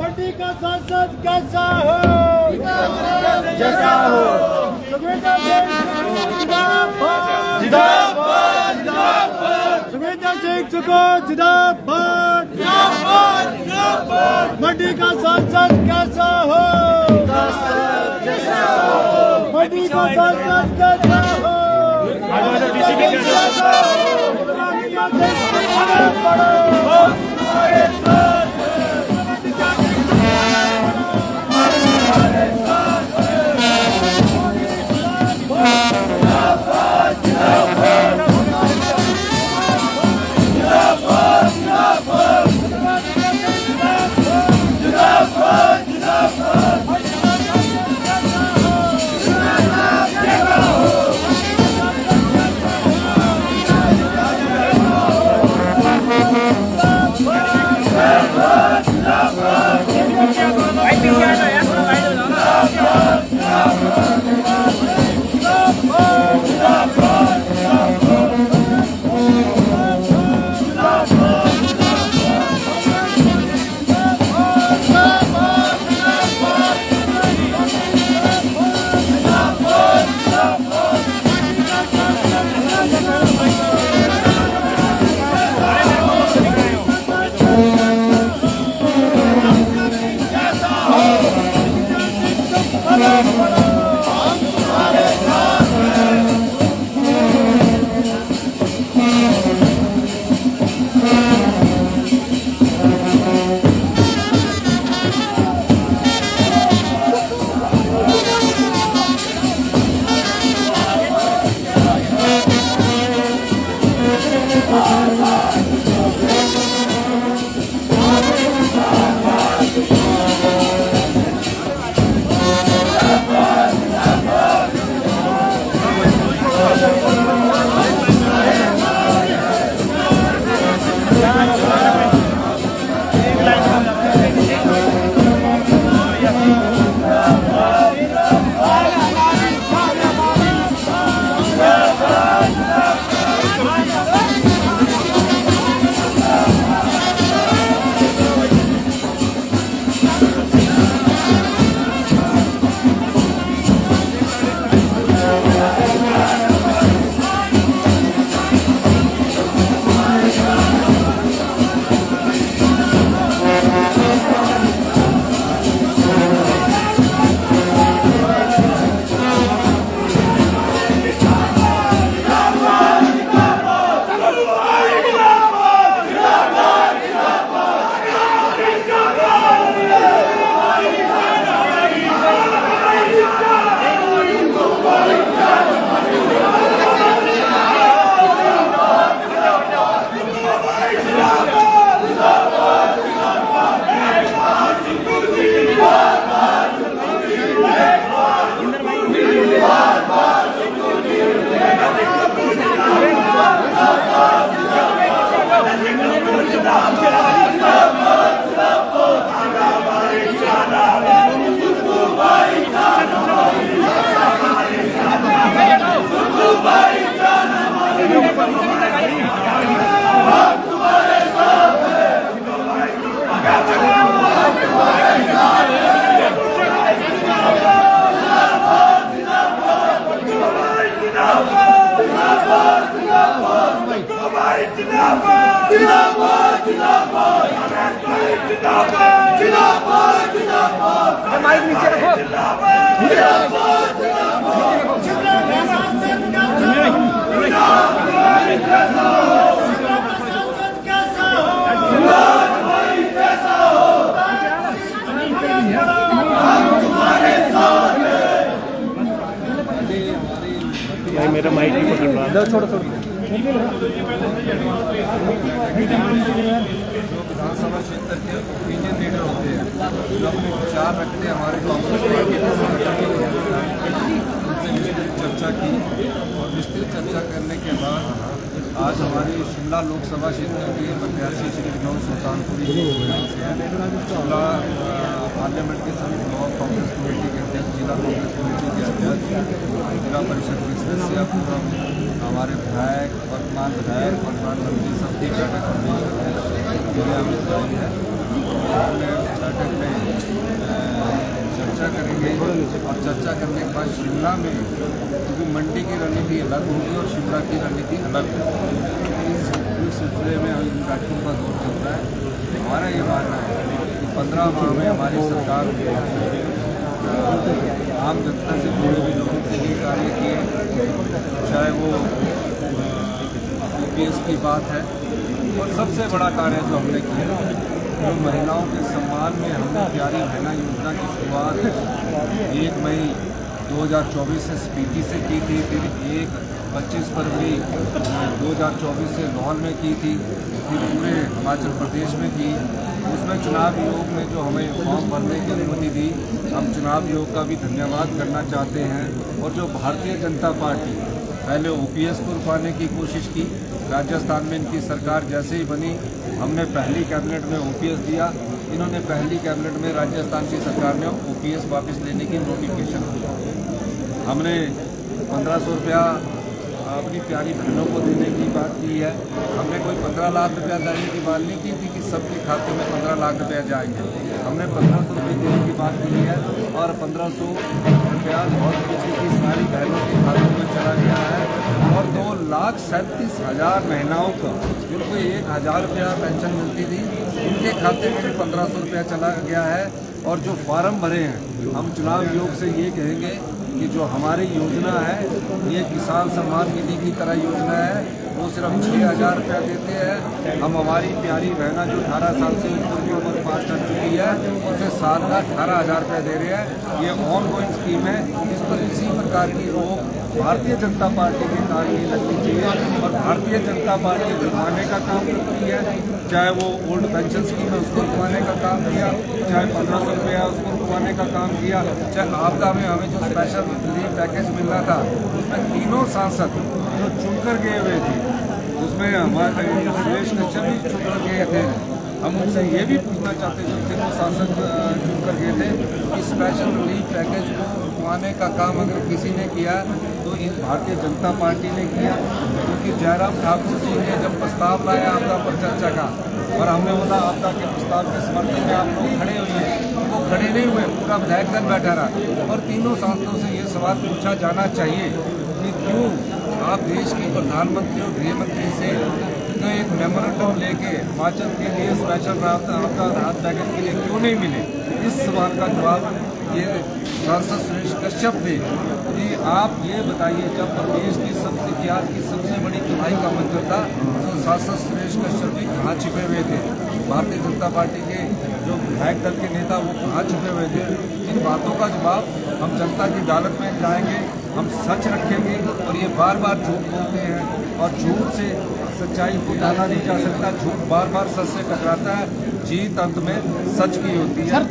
मंडी का सांसद कैसा हो जैसा हो। सुखविंदर सिंह जिंदाबाद जिंदाबाद। सुखविंदर सिंह सुको जिंदाबाद जिंदाबाद। मंडी का सांसद कैसा हो मंडी का सांसद कैसा हो। माइक नीचे रखो। मेरा माइक नहीं पकड़ रहा। छोड़ो छोड़ो। विधानसभा क्षेत्र के ओपिनियन लीडर होते हैं, जो अपने विचार रखते हैं, हमारे कांग्रेस पार्टी के उनसे विस्तृत चर्चा की और विस्तृत चर्चा करने के बाद आज हमारी शिमला लोकसभा क्षेत्र के प्रत्याशी श्री विनोद सुल्तानपुरी शिमला पार्लियामेंट के सभी ब्लॉक कांग्रेस कमेटी के अध्यक्ष, जिला कांग्रेस कमेटी के अध्यक्ष, जिला परिषद के सदस्य, हमारे विधायक, वर्तमान विधायक, प्रधानमंत्री, सबकी बैठक मीडिया में जारी है। हमने बैठक में चर्चा करेंगे और चर्चा करने के बाद शिमला में, क्योंकि मंडी की रणनीति अलग होगी और शिमला की रणनीति अलग होगी, इस सिलसिले में इन बैठकों का दौर चलता है। हमारा ये मानना है कि 15 माह में हमारी सरकार आम जनता से जुड़े हुए लोगों के लिए कार्य किए, चाहे वो OPS की बात है, और सबसे बड़ा कार्य जो हमने किया, जो महिलाओं के सम्मान में हमने प्यारी बहना योजना की शुरुआत 1 मई 2024 से स्पीति से की थी, फिर 25 फरवरी 2024 से लाहौर में की थी, फिर पूरे हिमाचल प्रदेश में की। उसमें चुनाव आयोग ने जो हमें फॉर्म भरने की अनुमति दी, हम चुनाव आयोग का भी धन्यवाद करना चाहते हैं। और जो भारतीय जनता पार्टी पहले OPS को रुकवाने की कोशिश की, राजस्थान में इनकी सरकार जैसे ही बनी, हमने पहली कैबिनेट में OPS दिया, इन्होंने पहली कैबिनेट में राजस्थान की सरकार ने OPS वापस लेने की नोटिफिकेशन दी। हमने 1500 रुपया अपनी प्यारी बहनों को देने की बात की है। हमने कोई 15 लाख रुपया देने की बात नहीं की थी कि सबके खाते में 15 लाख रुपया जाएंगे। हमने 1500 रुपये देने की बात की है और 1500 रुपया बहुत किसी की सारी बहनों के खातों में चला गया है। और 2,37,000 महिलाओं को, जिनको 1,000 रुपया पेंशन मिलती थी, उनके खाते में भी 1500 रुपया चला गया है। और जो फार्म भरे हैं, हम चुनाव आयोग से ये कहेंगे कि जो हमारी योजना है, ये किसान सम्मान निधि की तरह योजना है, वो सिर्फ 6,000 रुपया देते हैं। हम हमारी प्यारी बहना जो 18 साल से ऊपर की उम्र पास कर चुकी है, उसे साल का 18,000 रुपया दे रहे हैं। ये ऑन गोइंग स्कीम है, इस पर किसी प्रकार की रोक भारतीय जनता पार्टी के कार्य नहीं लगनी चाहिए। और भारतीय जनता पार्टी रुकवाने का काम करती है, चाहे वो ओल्ड पेंशन स्कीम है उसको रुकवाने का काम किया, चाहे 1500 रुपया उसको रुकवाने का काम किया, चाहे आपदा में हमें जो स्पेशल रिलीफ पैकेज मिल रहा था, उसमें तीनों सांसद जो चुनकर गए हुए थे, उसमें हमारे सुरेश कश्यप भी चुनकर गए थे। हम उनसे ये भी पूछना चाहते थे, तीनों सांसद चुनकर गए थे कि स्पेशल रिलीफ पैकेज को रुकवाने का काम अगर किसी ने किया तो इन भारतीय जनता पार्टी ने किया। क्योंकि जयराम ठाकुर जी ने जब प्रस्ताव लाया आपदा पर चर्चा का, और हमने बोला आपदा के प्रस्ताव के समर्थन में आप लोग खड़े हुए, वो खड़े नहीं हुए, पूरा विधायक दल बैठा रहा। और तीनों सांसदों से ये सवाल पूछा जाना चाहिए कि क्यों आप देश के प्रधानमंत्री और गृह मंत्री से तो एक मेमोरेंडम लेके हिमाचल के लिए स्पेशल आपदा राहत पैकेज के लिए क्यों नहीं मिले। इस सवाल का जवाब ये सांसद सुरेश कश्यप थे कि आप ये बताइए, जब देश की इतिहास की सबसे बड़ी कमाई का मंजर था, तो सांसद सुरेश कश्यप जी कहाँ छिपे हुए थे? भारतीय जनता पार्टी के जो विधायक दल के नेता वो कहाँ छिपे हुए थे? इन बातों का जवाब हम जनता की अदालत में जाएंगे, हम सच रखेंगे। और ये बार बार झूठ बोलते हैं, और झूठ से सच्चाई को डाला नहीं जा सकता। झूठ बार बार सच से टकराता है, जीत अंत में सच की होती है।